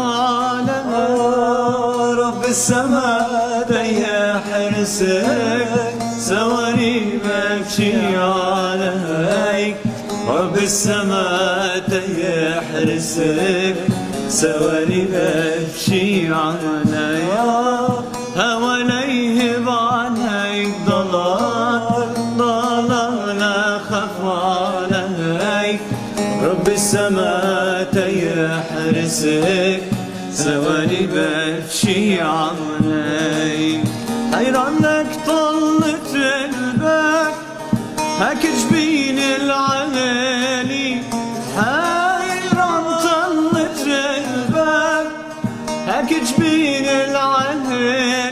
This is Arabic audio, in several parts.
عليك رب السماء يحرسك سواني ببكي عليك رب السماء يحرسك سواني ببكي عليك حواليه بعينيك ضلال أخاف عليك رب السماء يحرسك سواني ببكي عليك حيران لك طلت الباب هاك جبين العلالي حيران طلت الباب هاك جبين العلالي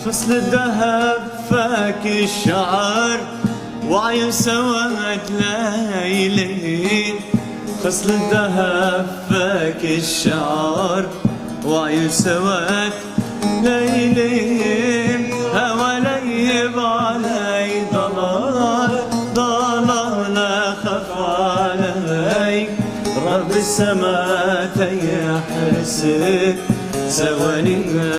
خصل الذهب فاك الشعر وعين سواد ليلين خصل الذهب فاك الشعر وعين سواد ليلين حوالي بعلي ضلال أخاف عليك رب السماء يحرسك سواني